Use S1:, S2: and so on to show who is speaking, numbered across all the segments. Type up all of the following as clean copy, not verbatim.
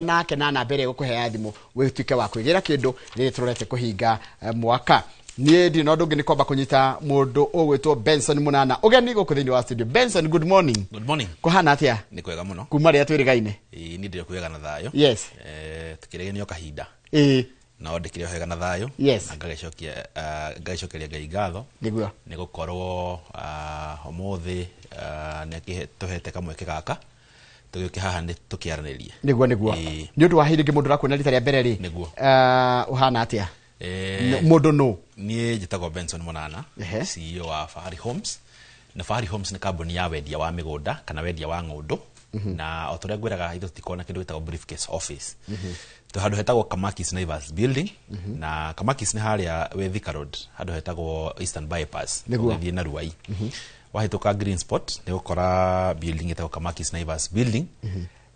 S1: nake na mbere gukuhea thimu wituike wa kwigira kindu riri turete kuhinga mwaka nie ndi no ndungi ni kwamba kunyita mundu ugwitwo Benson Munana ugeni guku thiini wa studio. Benson, good morning.
S2: Good morning.
S1: Kuhana atia?
S2: Ni kwega muno.
S1: Kuma ria twirigaine?
S2: Ni ndire kwega na thayo.
S1: Yes.
S2: Tukiregenio kahinda.
S1: Na
S2: ndikire hega na thayo.
S1: Yes.
S2: Ngagicokeria Ngai ngatho.
S1: Niguo.
S2: Ni gukorwo umuthi tuhete kamweke gaka. Tugiuke haha ni tukiaranirie.
S1: Niguo. Ni undu wa hingi mundu rakwona rita ria mbere ri.
S2: Niguo.
S1: Uhana atia? Mundu no.
S2: Nie njitagwo Benson Munana, CEO wa Fahari Homes. Na Fahari Homes ni kambuni ya wendia wa migunda kana wendia wa ng'ondu. Na otoria ngwiraga ithu tikona kindu gitagwo briefcase office. Tu handu hetagwo Kamakis Naivas building. Na Kamakis ni haria we Thika Road, handu hetagwo Eastern Bypass. Uthie na Ruai. Wahituka Green Spot ni gukora building etagwo Kamakis Naivas building.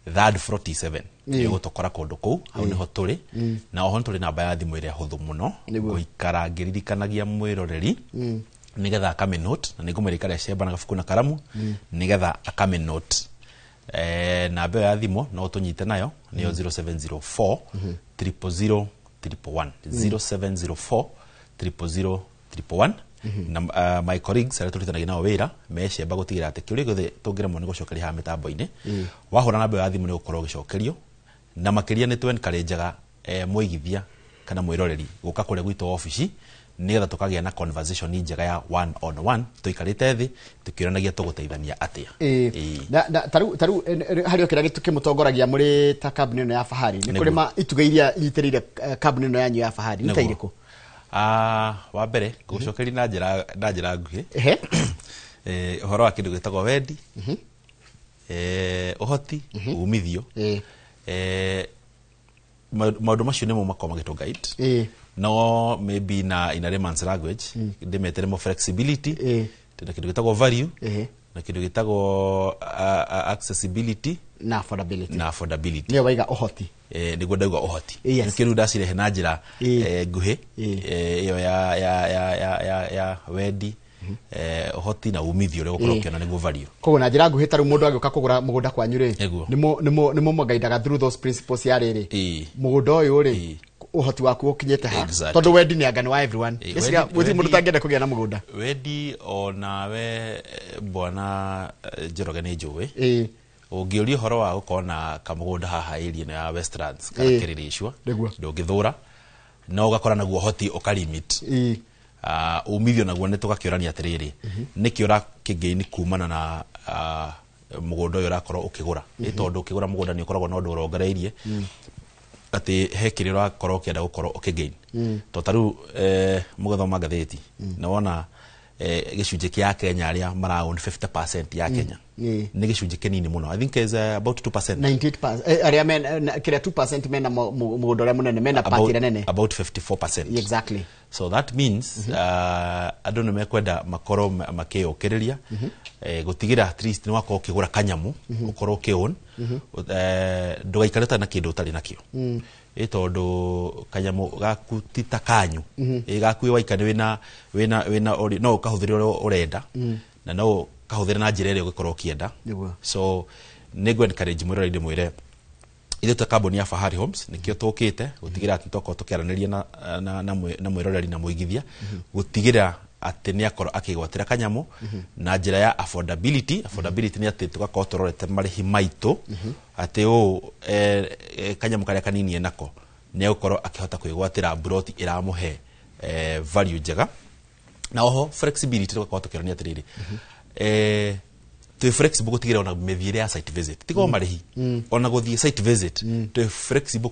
S2: Third 47 ni gutokora kundu kuu hau niho turi na oho turi namba ya thimu iria huthu muno guikara ngiririkanagia mwiroreri nigetha akame note na nigumurika ria sheba na gafuku na karamu nigetha akame note namba ya thimu no tunyite nayo niyo 0704 000 0704 000 na my colleagues ara turutanagia nao wira mesheba gutigira ati kiuri gothe tungira mo ni gucokeria ha mitambo-ini wahura namba ya thimu ni gukorwo gicokerio na makiria ni twen karenjaga muigithia kana mwiroreri guka kure gwito office nigetha tukagia na conversation njega ya one on one tuikarite thi tukiranagia tuguteithania atia
S1: na taru hari okira gituke mutongoragia muri ta kambuni no ya Fahari ni kuri ma ituga iria yiterire kambuni no yanyu ya Fahari ni tairiko
S2: wa mbere gucokeri na njira nguhi uhoro wa kindu gitagwo wendi uhoti umithio maundu macio nimo makoma gitu guide no maybe in a layman's language ndimetere mo flexibility tena kindu gitagwo value na kindu gitagwo accessibility
S1: na affordability
S2: ni
S1: waiga uhoti
S2: niguo ndauga uhoti kindu ndacirehe na njira nguhi iyo ya wendi uhoti na umithio rio gukorwo kiona niguo value
S1: koguo na njira nguhi taru mundu agioka kugura mugunda kwanyu ri nimo mogaidaga through those principles ya riri mugunda uyu ri uhoti waku ukinyete ha tondu wendi ni angano wa everyone giciga guthi mundu tangenda kugia na mugunda
S2: wendi ona we bwana Njoroge ni njuwe ungiuria horo wa gukona kamugunda haha area ya Westlands kana Kiririshwa ndungithura no ugakora naguo hoti ukalimit umithio naguo ni tugakiorania atiriri nikiora kingeini kumana na mugunda uyu rakorwo ukigura ni tondu ukigura mugunda ni ukoragwo na undu urongereirie ati hekiriro akorwo kienda gukorwo ukigain to taru mugathoma ngatheti na wona gicunje kia Kenya aria mara own 50% ya Kenya ni gicunje kinini muno. I think is about 2%.
S1: 98% aria men kira 2% mena mugunda ria munene mena part nene
S2: about 54%.
S1: Exactly.
S2: So that means andu ni mekwenda makoro makiyukiriria gutigira at least ni wako ukigura kanyamu ukorwo kion ndugaikareta na kindu utari nakio tondu kanyamu gaku tita kanyu gaku waikane wina no kahuthira urenda na no kahuthira na njira ire ugikorwo kienda so nego encourage mwiroreri mwire ithu ta kambuni ya Fahari Homes nikio tukite gutigira ati toko tukiaraniria na mwiroreri na muigithia gutigira ati ni akoro akigwatira kanyamu na njira ya affordability ni ati tugakorwo turorete marihi maitu ati kanyamu karia kanini enako ni gukorwo akihota kwigwatira broti iramuhe value njega na oho flexibility tugakorwo tukirania atiriri tu flexible gutigira ona methiire ya site visit tigo marihi ona guthie site visit tu flexible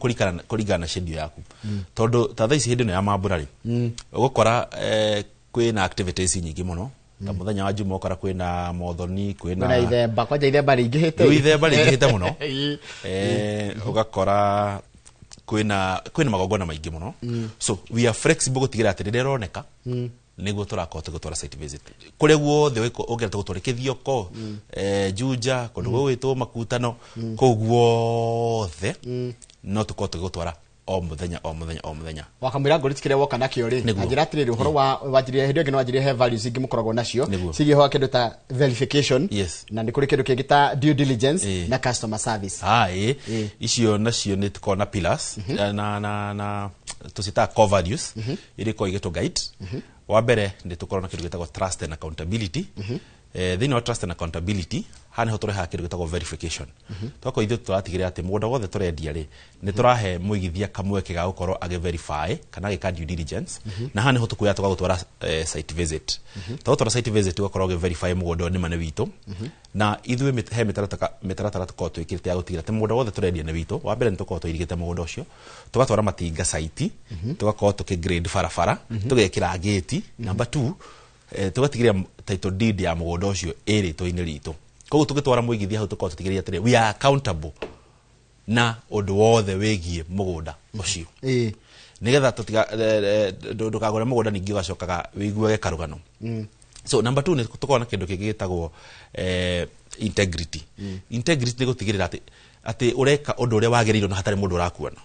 S2: kuringana na schedule yaku tondu ta thaa ici hindi no ya mambura ri ugukora kwina activities nyingi muno ta muthenya wa Juma ukara kwina mothoni kwina
S1: ithemba kwanja ithemba ringihite
S2: muno ugakora kwina magongona maingi muno so we are flexible gutigira ati ndironeka niguo turakota gutwara site visit kure guothe ugerete gutwarikithio ko Juja kundu gwitwo makutano ko guothe no tukota gutwara o muthenya
S1: wakamwira ngori tikire woka nakio ri ajira atiriri uhoro wa wajire hindi ngeno wajire he values ingi mukoragwo nacio sigi ho kindu ta verification na ni kuri kindu kingi ta due diligence na customer service
S2: icio nacio ni tukona pillars na tusita core values iri ko igeto guide wa mbere ndi tukorana kindu gitagwo trust and accountability thini wa trust and accountability hani hotore ha kindu gitagwo verification twako ithu turatigire ati mugunda wothe turendia ri ni turahe muigithia kamweke ga gukorwo age verify kana gika due diligence na hani hotukuya tukagutwara site visit twatwara site visit tugakorwo ge verify mugunda ni mane witu na ithu he metaratara tukorwo twikirite ya gutigira ati mugunda wothe turendia ni witu wa mbere ni tukorwo twirigite mugunda ucio tugatwara matinga site tugakorwo tukigrade farafara tugekira gate number 2 tugatigiria title deed ya mugunda ucio iri to-ini ritu koguo tugitwara muigithia hau tukorwo tutigiria atiri we are accountable na undu wothe wigie mugunda ucio nigetha tutiga ndukagore mugunda ningi ugacokaga wiguage karugano so number 2 ni tukorwo na kindu kingi gitagwo integrity integrity ni gutigirira ati ureka undu uria wagiriirwo na hatari mundu urakuona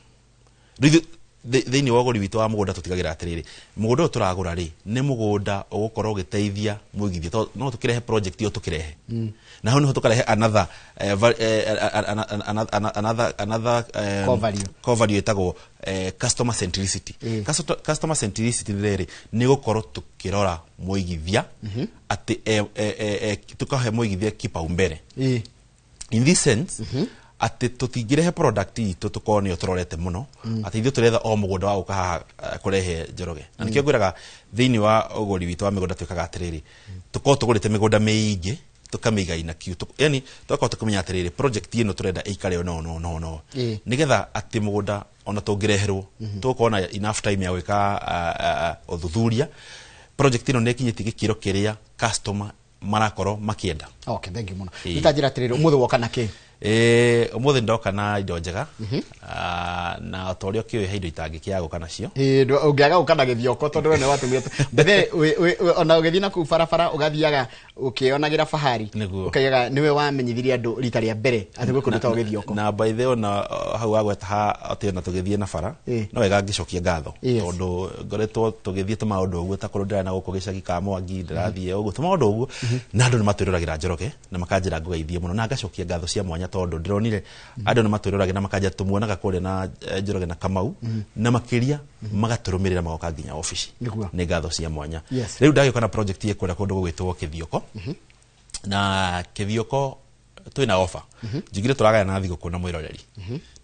S2: thini wa gori witu wa mugunda tutigagira atiriri mugunda turagura ri ni mugunda ugukorwo giteithia muigithia no tukirehe project yo tukirehe na ho ni ho tukarehe another core value etagwo customer centricity customer centricity riri ni gukorwo tukirora muigithia ati tukahe muigithia kipaumbele in this sense ati tutigirehe product itu tukoni otororete muno ati ithu tureza o mugunda wa ukaha kurehe njoroge na nikio ngwiraga thini wa uguri witu wa migunda twikaga atiriri tuko tugurite migunda miingi tukamiga ina kiu yani tukako tukumenya atiriri project ino turenda ikare no nigetha ati mugunda ona tungireherwo tukona enough time ya gwika uthuthuria project ino nekinyiti gikiro kiria customer marakoro makienda.
S1: Okay, thank you muno. Nitajira atiriri umuthe woka naki
S2: umuthe ndoka na indo njega na otorio kiwe heindo itangikia guka nacio
S1: ungiaga ukana githioko tondu ne watumire bethe ona ugethi na ku farafara ugathiaga ukionagira fahari ukayaga niwe wamenyithirie andu rita ria mbere ati gukundu ta ugithioko na
S2: by the way na hau agweta ha ati na tugithie na fara no wega ngicokia ngatho tondu ngoretwo tugithie tuma undu uguo ta kurundira na guko gicagi ka mwangi ndirathie uguo tuma undu uguo na andu ni matwiruragira njoroge na makanjira ngugeithie muno na ngacokia ngatho cia mwanya tondu ndironire andu ni matwiruragira na makanja tumuonaga kure na njoroge na Kamau na makiria magaturumirira magoka nginya office ni ngatho cia mwanya riu ndagika na project ye kura kundu gwitwo Kithioko na Kithioko twina offer jigire turagaya na thigũkũ na mwiroreri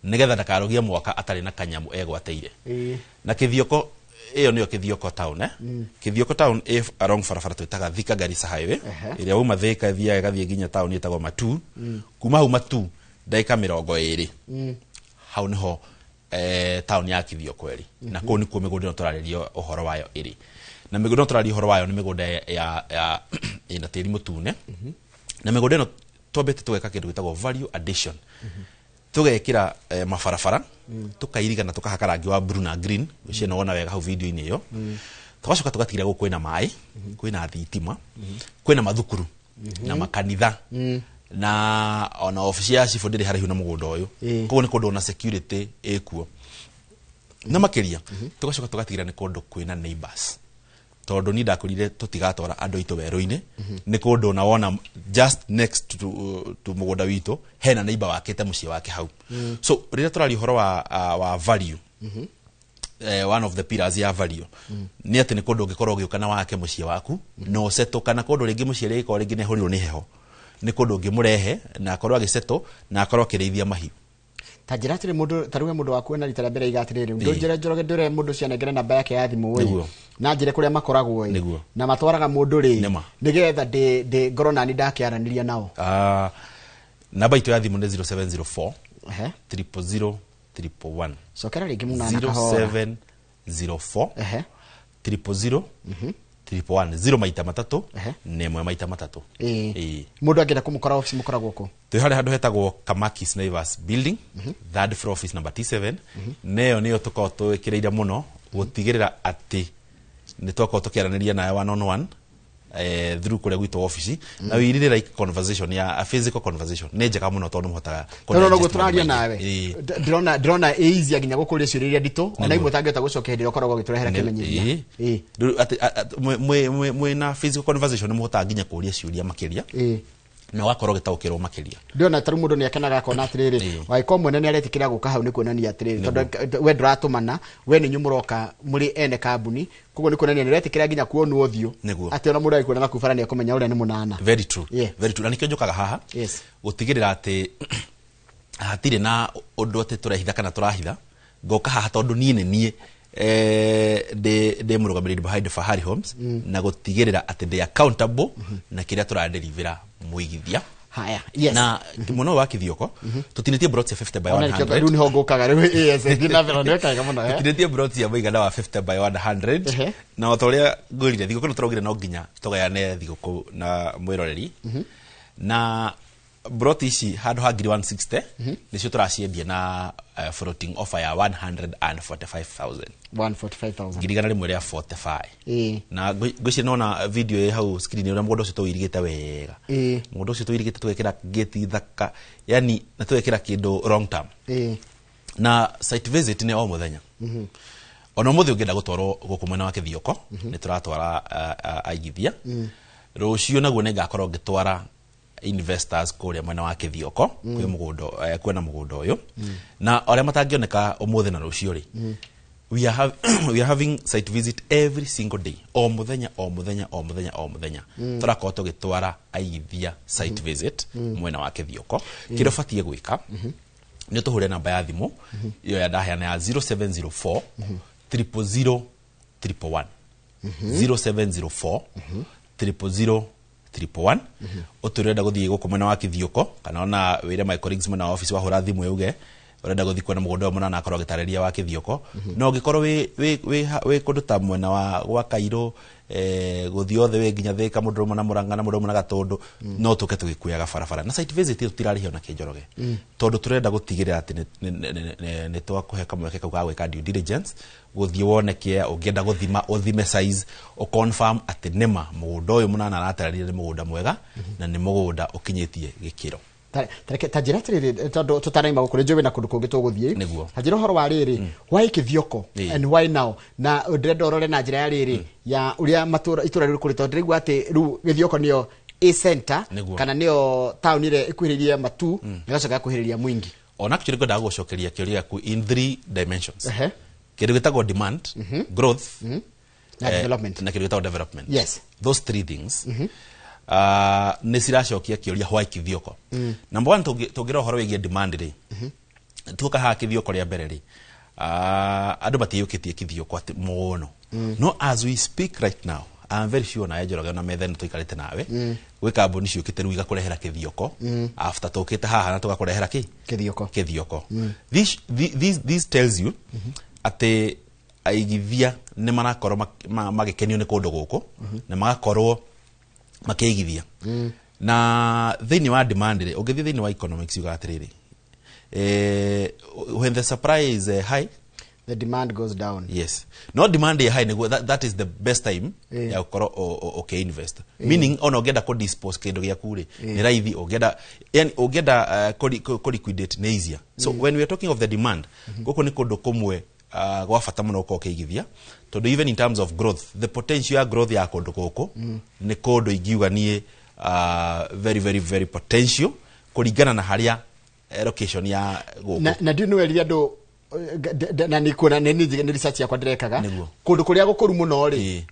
S2: nigetha ndakarogia mwaka atari na kanyamu egwateire na Kithioko iyo niyo Kithioko town Kithioko town if along farafara twitaga Thika Garissa highway iria uma Thika thia gathie nginya town itagwo Matu kuma hau Matu ndaika 20 hau niho town ya Kithioko eri na ko ni ko migunda turaririo uhoro wayo eri na migunda turaririo uhoro wayo ni migunda ya ina tiri mutune na migunda no twabete tweka kindu gitagwo value addition tugekira mafarafara tukairiga na tukahaka rangi wa blue na green ucio no wona wega hau video ini iyo tugacoka tugatigira guko kwina mai kwina thitima kwina mathukuru na makanitha na ona ofisi ya chifu ndiri harihu na mugunda uyu koguo ni kundu na security ekuo na makiria tugacoka tugatigira ni kundu kwina neighbors tondu ni ndakurire tutigatora andu itu weru-ini ni kundu na wona just next to mugunda witu hena neighbor wakete mucie wake hau so rira turari horo wa value one of the pillars ya value ni ati ni kundu ngikorwo giukana wake mucie waku no seto kana kundu ringi mucie riko ringi ne horirwo ni heho ni kundu ngimurehe na akorwo agiseto na akorwo akireithia mahiu
S1: tajira tiri mundu taruwe mundu waku na litara mbere igatiriri ndonjera njoroge ndure mundu cia negere namba yake ya thimu we na njire kuria makoragwo na matwaraga mundu ri nigetha de ngorona ni ndakiaraniria nao
S2: namba itu ya thimu ni 0704 000
S1: sokera ringi muna na
S2: 0704 000 0 maita matatu nemwe maita matatu
S1: mundu angenda kumukora office mukoragwo ko
S2: twihare handu hetagwo Kamakis Naivas building third floor office number T7 neyo niyo tukao twikireire muno gutigirira ati ni twako tukiaraniria nayo 1 on 1 through kule gwitu office na we really like conversation ya a physical conversation ne njega muno tondu muhotaga
S1: kono no guturaria nawe ndrona easy aginya gukuria ciuria ndito ona imwe tangeta gucoka hindi okoragwo giturehera kimenyeria
S2: mwe na physical conversation muhotaga ginya kuria ciuria makiria na wakorwo gitaukirwo makiria
S1: ndiona taru mundu ni akenaga akona atiriri waiko mwene ni aretikira guka hau ni kuonania atiriri tondu we nduratumana we ni nyumuroka muri ene kambuni kugo ni kuonania ni aretikira ginya kuonwo thio ati ona mundu aikuona nakubara ni akomenya uria ni munana
S2: very true very true na nikyo njukaga haha gutigirira ati hatire na undu ati turehitha kana turahitha ngoka haha tondu nie de murugamiriri behind Fahari Homes na gutigirira ati they accountable na kiria turadelivera muigithia
S1: haya
S2: na muno wa kithioko tutinitie broti ya 50 by 100
S1: riu ni hongokaga riu ngina vero ndekaga muno
S2: tutinitie broti ya muigana wa 50 by 100 na otoria ngurire thigoko no turogire no nginya tugayane thigoko na mwiroreri na broti ici handu ha 160 nicio turaciendia na floating offer ya 145,000 ngirigana rimwe ria 45 na ngwicire nona video ye hau screen ura mundu ucio tuirigite wega mundu ucio tuirigite twekira gate thaka yani na twekira kindu long term na site visit ni o muthenya ona muthi ungenda gutwarwo guku mwena wa kithioko ni turatwara aigithia rucio naguo ne ngakorwo ngitwara investors kuria mwena wa kithioko kwi mugundo kwena mugundo uyu na oria matangioneka umuthi na rucio ri we are having site visit every single day o muthenya turakorwo tugitwara aigithia site visit mwena wa kithioko kiro fatie gwika ni tuhure namba ya thimu iyo ya daheana ya 0704 000 111 0704 000 111 uturenda guthie guku mwena wa kithioko kana ona wire my colleagues mwena wa office wa hura thimu yuge urenda guthie kwena mugondo mwana na akorwo gitareria wa kithioko no gikorwo we kunduta mwena wa gwa Kairo guthie othe we nginya thika mundu mwana Muranga na mundu mwana Gatundu no tuke tugikuyaga barabara na site visit tutirarihio na kinjoroge tondu turenda gutigirira ati ni twakuhe kamweke kau ga gwika due diligence guthie woneke ungienda guthima uthime size o confirm ati nema mugundo uyu munana aratararire ni mugunda mwega na ni mugunda ukinyitie gikiro tajira tiriri tondu tutaraima gukuri jobe na kundu kungi tuguthie tajira horo wa riri why kithioko and why now na ndrenda orore na njira ya riri ya uria matura itura riri kuri tondu rigwa ati ru kithioko niyo a center kana niyo town ile ikuhiriria matu ngacoka kuhiriria mwingi ona actually goda gucokeria kiuria ku in 3 dimensions kiru gitagwo demand growth
S1: na development
S2: na kiru gitagwo development
S1: yes
S2: those three things ni ciracokia kiuria hwa kithioko number 1 tugira horo wigie demand ri tuka ha kithioko ria mbere ri andu batiyukitie kithioko ati muno no as we speak right now I'm very sure na ejoroga na methen tuikarite nawe gwe kambuni ciukite ruiga kurehera kithioko after tukite haha na tugakurehera kithioko this tells you ate aigithia ne marakorwo magikenio ne kundu guku na magakorwo makeigithia na thini wa demand ri ungithia thini wa economics yuga atiriri when the supply is high
S1: the demand goes down
S2: yes no demand high that is the best time ya ukoro okay invest meaning ono ugenda ko dispose kendo gya kure ni raithi ugenda yani ugenda ko liquidate ne easier so when we are talking of the demand goko ni kondo komwe gwa fata muno ko keigithia to even in terms of growth the potential ya growth ya kondo goko ni kondo igiuga nie very very very potential kuringana na haria location ya goko
S1: na do you know elia do na nikuna ni research ya kwa direkaga kundu kuria gukuru muno ri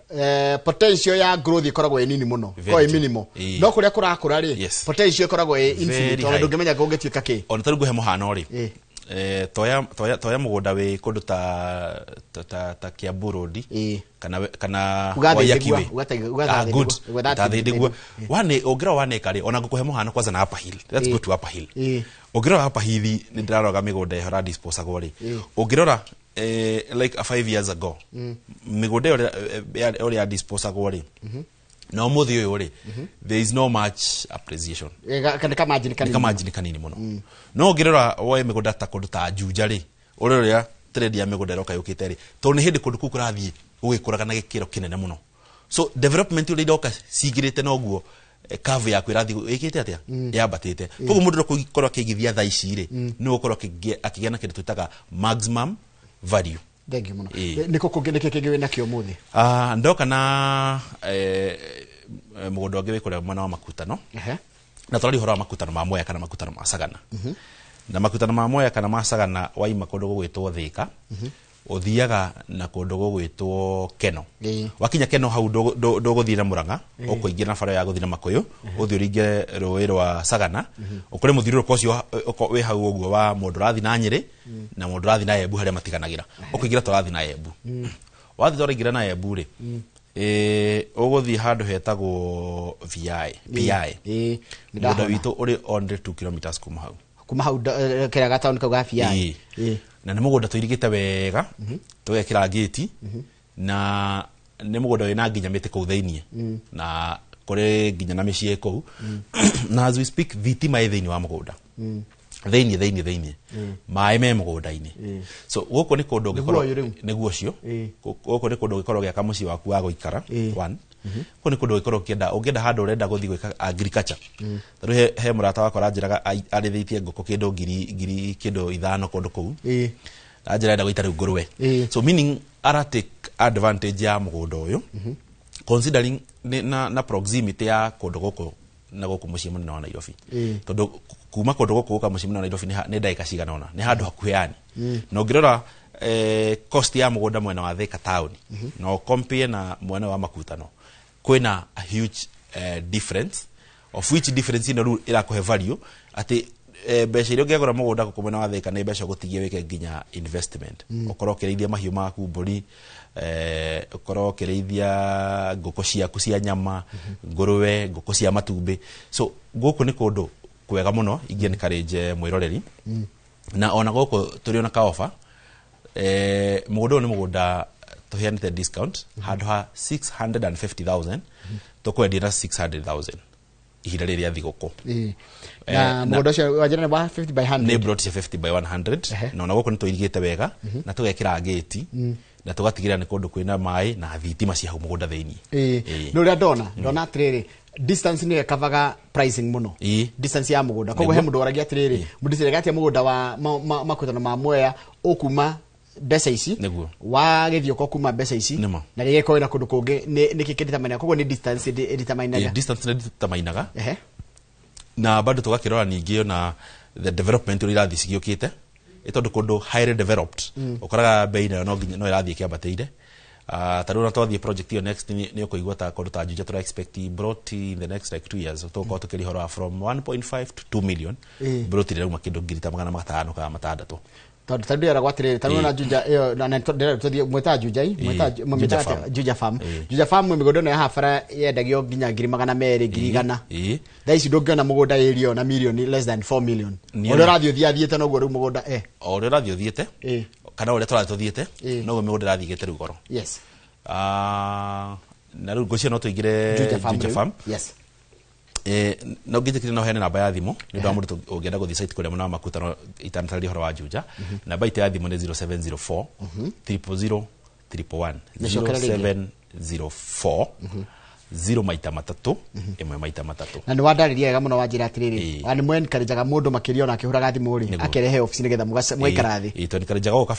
S1: potential ya growth ikoragwo nini muno ko minimal no kuria kurakura ri potential ikoragwo infinite ona ndungimenya gungituika ki
S2: ona tarugu he muhano ri toya mugunda we kundu ta Kiambu Road kana wayakiwe good tathindiguo wane ogira wane kare ona ngukuhe muhano kwanza na upper hill let's go to upper hill ogirora hapa hivi ni ndiraroga migunda ya hora disposable ri ogirora like 5 years ago migunda ore ya disposable ri no muthi uyu ri there is no much appreciation
S1: kama
S2: margin kanini muno no ogirora woe migunda ta kundu ta Juja ri uriria trade ya migunda roka yukite ri to ni hindi kundu kukurathie ugikuraga na gikiro kinene muno so development uri ndoka sigirite noguo curve yaku irathi ikite atia yabatite koguo mundu ndokorwo akigithia tha ici ri ni ukorwo akigena kindu twitaga maximum value.
S1: Dengi muno niko kugeneke kigiwe nakio muthi
S2: ndoka na mugondo wange wikore mwana wa makutano na twari horo wa makutano ma Mwea kana makutano ma Sagana na makutano ma Mwea kana ma Sagana waima kundu gugwitwo Thika uthiaga na kundu gugwitwo Keno wakinya Keno hau ndoguthira Muranga ukuingira na bara ya guthira Makuyu uthi uringe rũĩ rwa Sagana ukore muthiruruko ucio wi hau uguo wa mundu rathi na Nyeri na mundu rathi na Embu haria matiganagira ukuingira turathi na Embu wathi turaingira na Embu ri uguthi handu hetagwo VI muda witu uri only 2 kilometers kuma hau
S1: kera town ka VI
S2: na nä må gå nda tå irigä te wega tå gekä ra ngäti na nä må gå nda wä na nginya mä tä kå u thä-inä na kå rä nginya na mä ciä kå u na as we speak thitima ä thä-inä wa må gå nda thä-inä maä me må gå nda-inä so gå kå nä kå ndå ngä korwo nä guo cio gå kå nä kå ndå ngä korwo gä aka må ciä waku wa gå ikara ko nä kå ndå ngä korwo å ngä enda handå å renda gå thiä gwä ka agriculture tarä he må rata wakwa ranjä raga arä thä tie ngå kå kä ndå ngiri kä ndå 5 kå ndå kå u ranjä ra enda gå ita rä u ngå rwe so meaning ara take advantage ya må gå nda å yå considering na proximity ya kå ndå gå kå na gå kå må ciä må nene wa Nairobi tondå kuma kå ndå gå kå gå ka må ciä må nene wa Nairobi nä ndagä ka cigana ona nä handå hakuhä yani na å ngä rora cost ya må gå nda mwena wa Thika town na compare na mwena wa Makutano kwena a huge difference of which difference ino ru ira kuhe value ati mbeca iria ngegora mugunda gukumena wa Thika ni mbeca gutigie wike nginya investment ukorwo kireithia mahiu maku mburi ukorwo kireithia nguku ciaku cia nyama nguruwe nguku cia matumbi so guku ni kundu kwega muno ingia ni encourage mwiroreri na ona guku turi ona ka offer mugunda ni mugunda tuheanite discount handu ha 650,000 tukwendia na 600,000 ihinda riria thiguku
S1: na mugunda cio wajana ba 50 by 100
S2: ne brought 50 by 100 na ona guku ni tuirigite wega na tugekira gate na tugatigira ni kundu kwina mai na thitima cia hau mugunda thiini
S1: no ria ndona atiriri distance ni kavaga pricing muno distance ya mugunda koguo he mundu oragia atiriri mudisire gati ya mugunda wa Makutano ma Mwea ukuma mbeca ici wa githio ko kuma mbeca ici na rege ko ina kundu kungi ni kikendita maina koguo ni distance edita maina
S2: distance edita mainaga na bado tugakirora ningi na the development uri rathi cigiukite itondu kundu highly developed ukoraga bei no irathi kiambateire taru na twathie project yo next ni ukuigwa ta kundu ta Juja tura expect brought in the next like 2 years to ko tukiri hora from 1.5 to 2 million brought ile uma kindu ngirita 500 ka matandatu
S1: tadu era gwatirire tanu na Juja iyo na tuthie mweta Juja Juja farm migondo ya hafara yendagio nginya 200 200 daisi ndongiona mugunda area na million less than 4 million ore radio thiathiete no gwo ru mugunda
S2: ore radio thiete kana ore twa tuthiete no gwo migunda rathigete ru goro
S1: yes
S2: na ru gocia no tuigire Juja farm
S1: yes
S2: no ngijikire no hene namba ya thimu ni ndo mundu ungienda guthi site kuria muna Makutano itanatari horo wa Juja namba ite ya thimu ni 0704 000 0704 0 maita matatu imwe maita matatu
S1: na ni wadariria wega muno wanjira atiriri ani mwen karijaga mundu makiria ona akihuraga thimu ri akerehe office ni getha mwikara thi
S2: ito ni karijaga go ka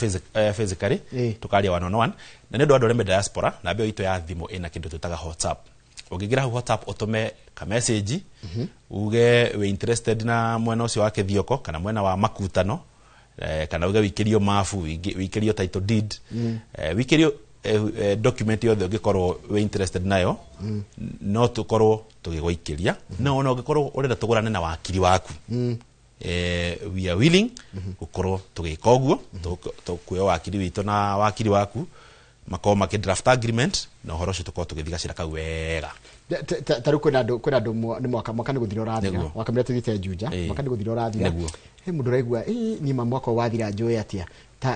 S2: physically tukaria 101 na ni ndo andu reme diaspora na bio ito ya thimu ina kindu tutaga WhatsApp ugigira WhatsApp utume ka message uge we interested na mwena ucio wake thioko kana mwena wa Makutano kana uge wikirio mafu wikirio title deed wikirio document yothe ugikorwo we interested nayo no tukorwo tugigwikiria na ona ugikorwo urenda tugurane na wakiri waku we are willing gukorwo tugika uguo tukuyo wakiri witu na wakiri waku mako draft agreement na horo cio tuko tugithigacira kau wega
S1: taru kwina ndu ni mwaka ni guthira rathira wakamira tuthite Juja mwaka ni guthira rathira he mundu raigua ni mwaka wathira njui atia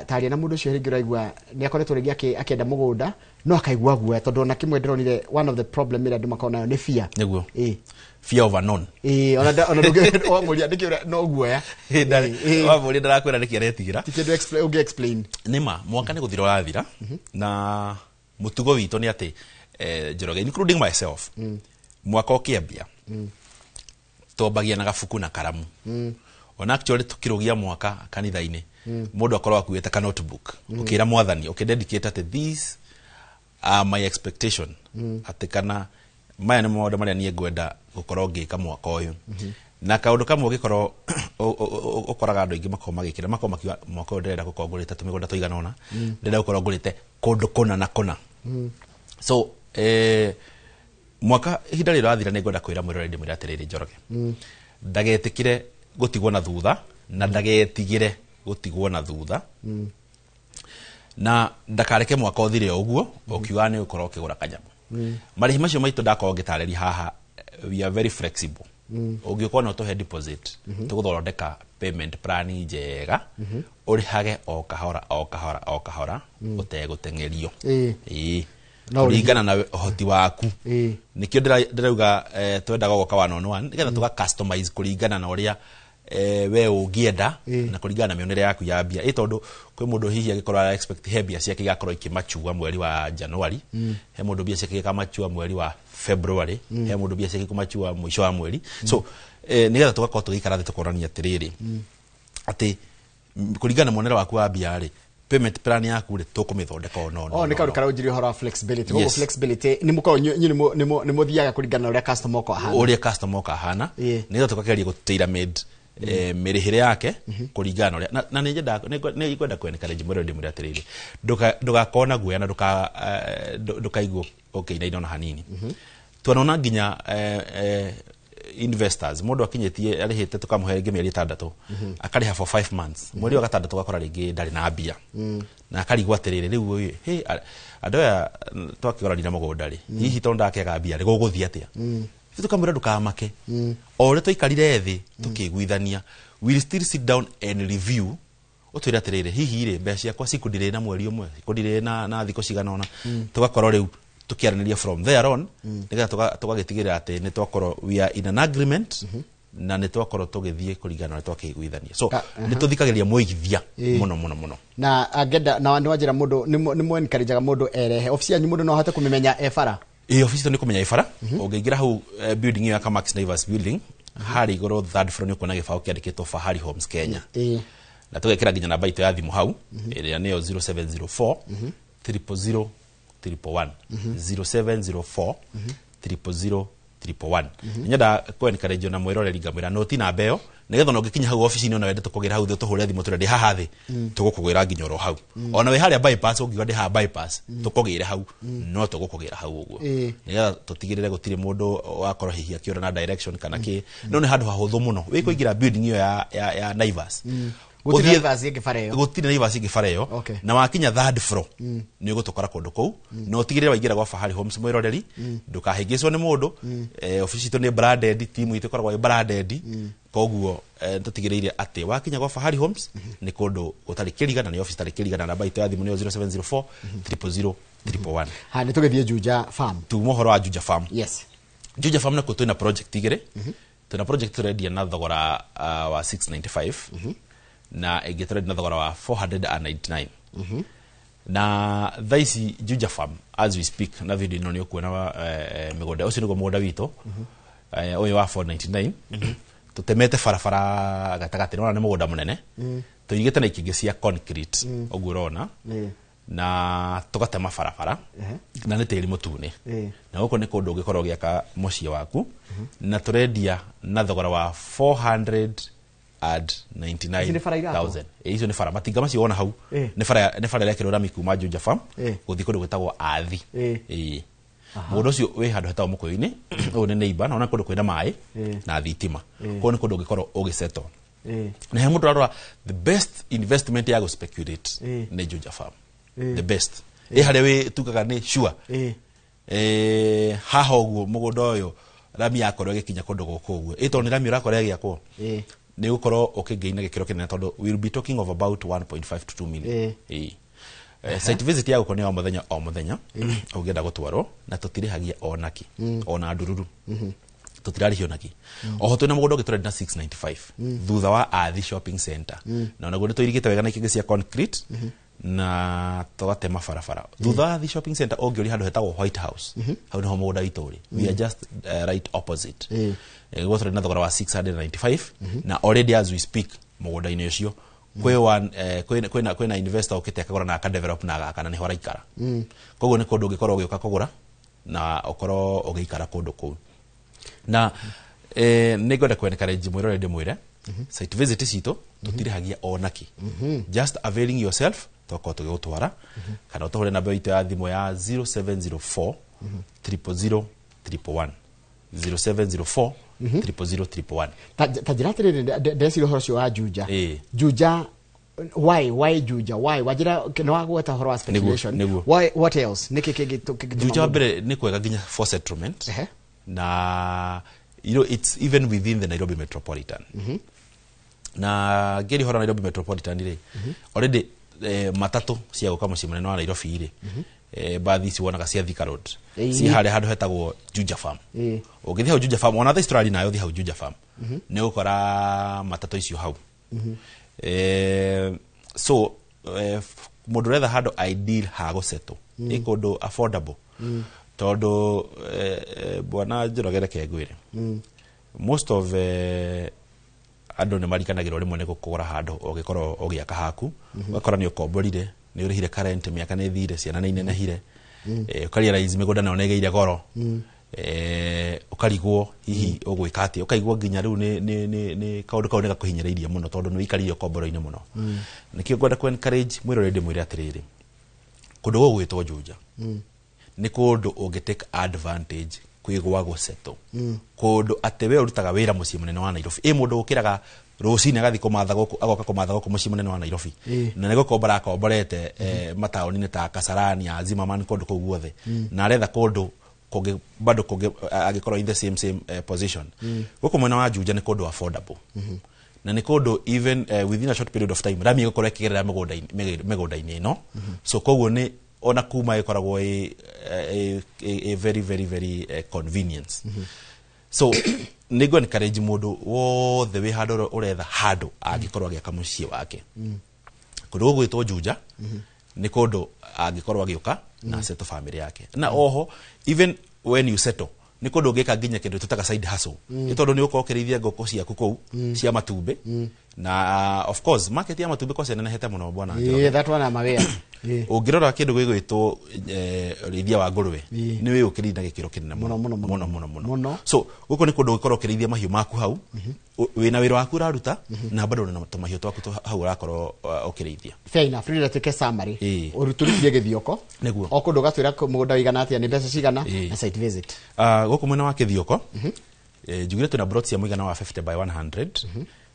S1: taria na mundu cio ringi raigua ni akoretwo ringi akienda mugunda no akaigua guo tondu na kimwe ndironire one of the problem ira ndu makona ni fear
S2: neguo fear of unknown
S1: ona nduge wa muria ndikira no guoya
S2: wa muria ndarakwira ndiki aretigira
S1: tikindu explain
S2: nima mwaka ni guthira rathira na mutugo wito ni ati Njoroge, including myself. Mwaka ukiambia. Twambagia na gabuku na karamu. Ona actually tukirugia mwaka kanitha-ini. Mundu akorwo akuite ka notebook. Ukira mwathani, dedicate at this my expectation. Atekana maya nĩ maũndũ marĩa niĩ ngwenda gũkorwo ngĩka mwaka ũyũ. Na kaũndũ kamwe ũgĩkorwo ũkoraga andũ aingĩ makorwo magĩkĩra makiuga mwaka ũyũ ndĩrenda gũkorwo ngũrĩte tũmĩgũnda tũigana ũna, ndĩrenda gũkorwo ngũrĩte kũndũ kũna na kũna. So mwaka ihinda rĩrĩ rĩrathira nĩ ngwenda kwĩra mwĩroreri ndĩmwĩre atĩrĩrĩ Njoroge, ndagetigĩre gũtigwo na thutha na ndagetigĩre gũtigwo na thutha, na ndakareke mwaka ũthire ũguo ũkiuga nĩ ũkorwo ũkĩgũra kanyamũ. Marĩhi macio maitũ ndakorwo ngĩtarĩria haha, we are very flexible. Ũngĩkorwo no tũhe deposit tũgũthondeka payment plan njega ũrĩhage o kahora o kahora o kahora ũtegũteng'erio. Kũringana na ũhoti waku. Nĩkĩo ndĩrauga twendaga gũka one on one nĩgetha tũga customize kũringana na ũrĩa we ũngĩenda na kũringana na mĩonere yaku ya mbia. Tondũ kwĩ mũndũ hihi agĩkorwo expect he mbia ciake igakorwo ikĩmachua mweri wa January, he mũndũ mbia ciake ikamachua mweri wa February, he mũndũ mbia ciake ikamachua mwisho wa mweri. So nĩgetha tũgakorwo tũgĩikara thĩ tũkorania atĩrĩrĩ atĩ kũringana na muonere waku wa mbia rĩ, payment plan yaku rĩ tũkũmĩthondeka ono.
S1: Nĩ kaũndũ karĩa ũnjĩrĩ ũhoro wa flexibility. Gũkũ flexibility nĩ mũkorwo nĩ mũthiaga kũringana na ũrĩa customer ũko ahana.
S2: Ũrĩa customer ũko ahana. Nĩgetha tũkageria gũtailor made mĩrĩhĩre yake kũringana na ũrĩa. Na nĩ ngwenda kwenencourage mwĩroreri ndĩmwĩre atĩrĩrĩ, ndũgakorwo na guoya na ndũkaigwo ũkĩinaina ona hanini. Twanona nginya investors, mũndũ akinyĩtie arĩhĩte tũkamũhe rĩngĩ mĩeri 6 akarĩha for 5 months, mweri wa 6 tũgakora rĩngĩ ndarĩ na mbia na akarigwo atĩrĩrĩ rĩu andũ aya twakĩgũranire mũgũnda rĩ, hihi tondũ ndakĩaga mbia rĩ gũgũthiĩ atĩa? Tukamwĩra ndũkamake, o ũrĩa tũikarire thĩ tũkĩiguithania, we'll still sit down and review. Ũtwĩre atĩrĩrĩ hihi rĩ mbeca ciakwa cikundirĩ na mweri ũmwe, cikundirĩ na thikũ cigana ũna, tũgakorwo rĩu tukiaranĩria from there on nĩgetha tũgagĩtigĩrĩra atĩ nĩ twakorwo we are in an agreement na nĩ twakorwo tũgĩthiĩ kũringana na twakĩiguithania. So nĩ tũthikagĩrĩria mũigithia mũno. Na
S1: angenda na wanjĩra mũndũ nĩ mwencourageaga mũndũ erehe ofici yanyu, mũndũ no ahote kũmĩmenya ebara.
S2: Ofici nĩ kũmenya ebara. Ũngĩingĩra hau building ya Kamax Naivas building harĩ igũrũ third floor nĩ kuona gĩbaũ kĩandĩkĩtwo Fahari Homes Kenya. Na tũgekĩra nginya namba itũ ya thimũ hau ĩrĩa nĩyo 0704 000 111 0704 000 111. Nyenda kwencourage na mwĩroreri ngamwĩra noti na mbeo nĩgetha no ngĩkinya hau ofici-inĩ ona wende tũkũgĩra hau tũhũre thimũ tũrĩa ndĩ haha thĩ tũgũkũgĩra nginya oro hau. Ona wĩ harĩa bypass ũngiuga ndĩ haha bypass tũkũgĩre hau no tũgũkũgĩra hau ũguo, nĩgetha tũtigĩrĩre gũtirĩ mũndũ wakorwo hihi akĩũra na direction kana kĩ. No nĩ handũ hahũthũ mũno wĩ kũingĩra building ĩyo ya Naivas. Gũtirĩ Naivas ingĩbara ĩyo na wakinya third floor nĩ ũgũtũkora kũndũ kũu na ũtigĩrĩre waingĩra gwa Fahari Homes mwĩroreri ndũkahĩngĩcwo nĩ mũndũ. Ofici itũ nĩ branded, timu itũ ĩkoragwo ĩ branded, koguo tũtigĩrĩire atĩ wakinya gwa Fahari Homes nĩ kũndũ gũtarĩ kĩrigana, nĩ ofici tarĩ kĩrigana. Namba itũ ya thimũ nĩyo 0704 000 111.
S1: Nĩ tũgĩthiĩ Juja Farm.
S2: Tuuma ũhoro wa Juja Farm.
S1: Yes.
S2: Juja Farm nakuo twĩna project igĩrĩ. Twĩna project tũrendia na thogora wa 695 na ĩngĩtũrendia na thogora wa 499. Na thaici Juja Farm as we speak na video ĩno nĩ ũkuona mĩgũnda ũcio nĩguo mũgũnda witũ ũyũ wa 499. Tũtemete barabara gatagatĩ, nĩwona nĩ mũgũnda mũnene, tũirigĩte na ikĩngĩ cia concrete ũguo ũrona, na tũgatema barabara na nĩ tĩri mũtune, na gũkũ nĩ kũndũ ũngĩkorwo ũgĩaka mũciĩ waku, na tũrendia na thogora wa 499,000. Icio nĩ bara matinga macio wona hau nĩ bara ĩrekĩrwo rami kuma Juja Farm gũthiĩ kũndũ gwĩtagwo Athi. Mũndũ ũcio wĩ handũ hetagwo Mũkũyũ-inĩ, ũyũ nĩ neighbor, na ona kũndũ kwĩna maĩ na thitima, kũu nĩ kũndũ ũngĩkorwo ũgĩsettle. Na he mũndũ arora the best investment ya gũspeculate nĩ Juja Farm, the best harĩa wĩ tugaga nĩ sure haha ũguo mũgũnda ũyũ rami yakorwo ĩgĩkinya kũndũ gũkũ ũguo, tondũ nĩ rami ũrakorwo ĩgĩakwo nĩ gũkorwo ũkĩngĩina gĩkĩro kĩnene, tondũ we'll be talking of about 1.5 to 2 million. Site visit ya gũkũ nĩ o mũthenya ũngĩenda gũtwarwo, na tũtirĩhagia onaki ona ndururu, tũtirarĩhio naki. Oho twĩna mũgũnda ũngĩtũrendia na 695 thutha wa Athi shopping center, na onaguo nĩ tũirigĩte wega na ikĩngĩ cia concrete, na tugatema barabara thutha thi shopping center ongiori handu hetagwo White House hau niho mugunda itori we are just right opposite gotore na thogora wa 695 na already as we speak mugunda ine ucio kwena investor ukite akagura na aka develop na aka na niho raikara koguo ni kundu ngikorwo gioka kugura na okorwo ugiikara kundu kuu na ni ngwenda ku encourage mwirore ndimwire site visit cito tutirihagia onaki just availing yourself toko tugutwara kana utohore na beito ya thimo ya 0704 000 111 0704 000
S1: tajiratire desiro horosho wa Juja Juja why Juja why wajira no gweta horo wa speculation why what else nikiki
S2: Juja bere ni kwega ginya for settlement na you know it's even within the Nairobi metropolitan na geri hora Nairobi metropolitan ile already matatu cia guka muci munene wa Nairobi ile bathi ci wonaga cia Thika Road si hare handu hetagwo Juja Farm ugithi hau Juja Farm ona the story nayo thi hau Juja Farm ne ukora matatu icio hau so mundu retha handu ideal ha go settle ikundu affordable todo bwana njirogere kegwire most of andu ne marikanagirwo rimwe ne gukura handu ugikorwo ugiaka haku wakora ni ukomborire ni urihire current miaka ne thire ciana ne inenehire ukari rise migunda na onegeire goro ukarigwo hihi ugwika ati ukaigwo nginya riu ni kaundu kau ne gakuhinyireirie muno tondu ni wikari ukomboro-ine muno nikio ngwenda ku encourage mwirore ndimwire atiriri kundu go gwitwo Juja ni kundu ungetake advantage kwigwa go settle kundu atewe urutaga wira muci munene wa Nairobi mundu ukiraga rucine agathi kumatha goku agoka kumatha goku muci munene wa Nairobi na nego kombara komborete mataoni ni ta Kasarani azima man kundu ku guothe na aretha kundu koge bado koge agikorwo in the same position goku mwena wa Juja ni kundu affordable na ni kundu even within a short period of time rami gokorwo kigerera migunda-ini no so koguo ni ona kuma ikoragwo a very convenience so nigo encourage mundu wo the way hado uretha hado agikorwo agiaka mucie wake kundu gwitwo Juja ni kundu agikorwo agiuka na settle family yake na oho even when you settle ni kundu ngeka nginya kindu tutaga side hustle itondu ni ukokerithia ngoko ciaku kou cia matumbe na of course market ya matumbe kwa senene hete muno bwana
S1: that one am aware
S2: ungirora kindu gwigwitwo rithia wa ngurwe ni we ukirinda gikiro kinene muno so guko ni kundu gikorwo kirithia mahiu maku hau wina wira waku raruta na bado na mahiu twaku hau rakorwo ukirithia
S1: fair enough rira teke summary uruturithie githioko
S2: niguo
S1: okundu gatwira mugunda wigana atia ni mbeca cigana na site visit
S2: guko mwena wa kithioko jugire tuna brought cia muigana wa 50 by 100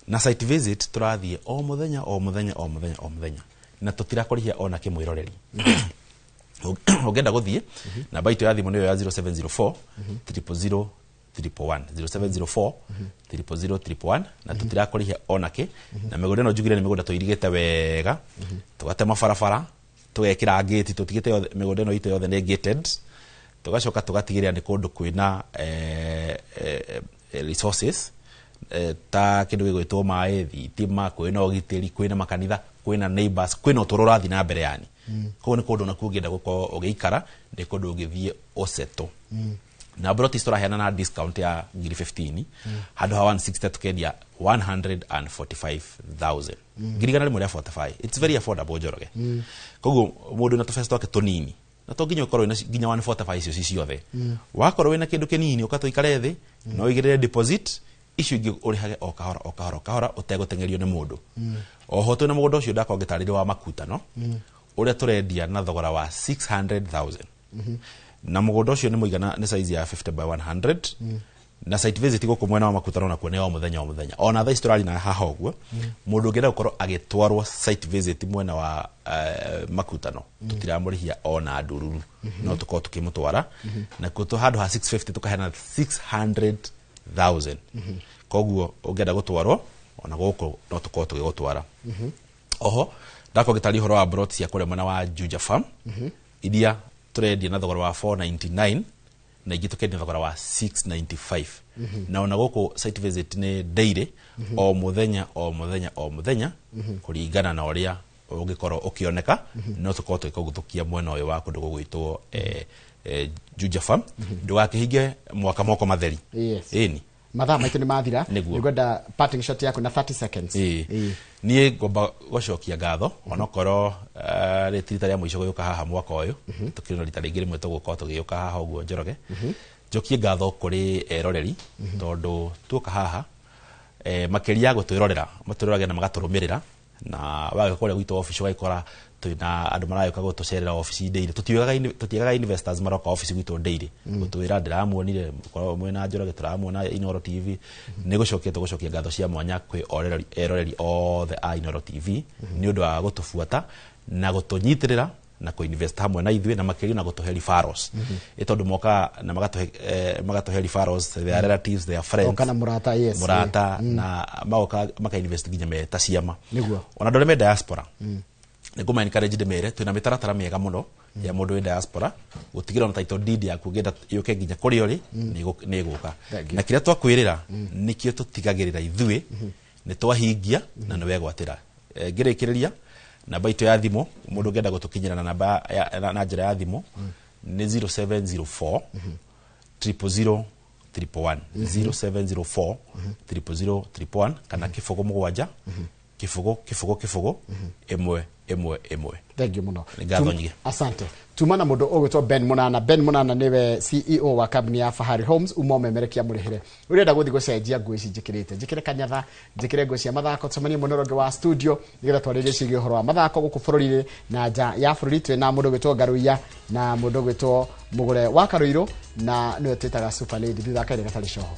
S2: na site visit turathie o muthenya na tutirakorihia ona kimwiroreri ugenda guthie na baito ya thimu niyo ya 0704 000 111 0704 000 111 na tutirakorihia ona ki na migunda no jugire ni migunda tuirigite wega tugatema barabara tugekira gate tutigite migunda no ite yothe ni gated tugacoka tugatigirira ni kundu kwina resources ta kindu gigwitwo mai thitima kwina ogitiri kwina makanitha kwina neighbors kwina uturora thi na mbere yani ko ni kundu na kugienda guko ugiikara ndi kundu ugithie oseto na broti store hena na discount ya 15 hado ha 160 tukendia 145,000 girigana rimwe ya 45 it's very affordable joroge koguo mundu na tufesto wake tonini na to nginya ukorwo ina nginya 145 icio ciothe wakorwo ina kindu kinini ukatoikare thi no igirire deposit icio ingi urihage o kahora utegutengerio ni mundu oho tu na mugunda ucio ndako ngitarire wa makuta no uria turendia na thogora wa 600,000 na mugunda ucio ni muigana ni size ya 50 by 100 na site visit guku mwena wa makuta na kuone o muthenya ona tha historali na haha ogwo mundu ngenda ukorwo agitwarwo site visit mwena wa makutano tutiramurihia ona ndururu no tuko tukimutwara na kuto hado ha 650 tukahena 600,000 koguo ungenda gutwarwo ona guku no tuko tugigutwara oho ndako gitari horo wa brought cia kure mwena wa Juja Farm idia trade na thogora wa 499 na igitukendia thogora wa 695 na ona guku site visit ni daily o muthenya kuringana na uria ungikoro ukioneka no tukorwo tukiguthukia mwena uyu wa kundu gugwitwo Juja Farm ndugakihinge mwaka moko matheri
S1: ni mathaa maitu ni mathira ngwenda parting shot yako na 30 seconds
S2: nie ngomba gocokia ngatho onokorwo ritirita ria muico guyuka haha mwaka uyu tukirina rita ringi rimwe tugukorwo tugiyuka haha uguo Njoroge njokie ngatho kuri eroreri tondu tuka haha makiria gutwirorera maturorage na magaturumirira na wagakora gwito office waikora twina andu marayoka gutucerera office daily tutiagaga investors maroka office gwito daily gutwira ndiramuonire mwena Njoroge turamuona Inoro TV nigucokia tugucokia ngatho cia mwanya kwi eroreri othe a Inoro TV ni undu wa gutufuata na gutunyitirira na ku-invest hamwe na ithuĩ na makĩria na gũtũhe referrals ĩtondũ moka na magatũhe referrals their relatives their friends
S1: kana murata
S2: na maka-invest nginya me ta ciama ona ndore me diaspora nĩngũma encourage ndĩmere twĩna mĩtaratara mĩega mũno ya mũndũ wĩ diaspora gũtigĩra na title deed yaku ngenda yũke nginya kũrĩa ũrĩ nĩ gũka na kĩrĩa twakwĩrĩra nĩkĩo tũtigagĩrĩra ithuĩ nĩ twahingia na nĩ wegwatĩra ngĩrĩkĩrĩria namba itu ya thimu mundu ngenda gutukinyira na namba na njira ya thimu ni 0704 000 111 0704 000 kana kifogo mugwanja kifogo emwe.
S1: Thank you muno. Asante. Tumana mundu ogwitwo Ben Munana niwe CEO wa company ya Fahari Homes umomemerekia murihire. Urenda guthi gucenjia ngui ici njikire kanyatha njikire ngui cia mathako tumanie monoroge wa studio nigetha twarĩrie ciĩgiĩ ũhoro wa mathako gũkũ bũrũri-inĩ na nja ya bũrũri twĩna mũndũ gwitwo Ngaruiya na mũndũ gwitwo Mugure wa Karuiro na niwe twĩtaga Super Lady thutha kaire gatarĩ coho.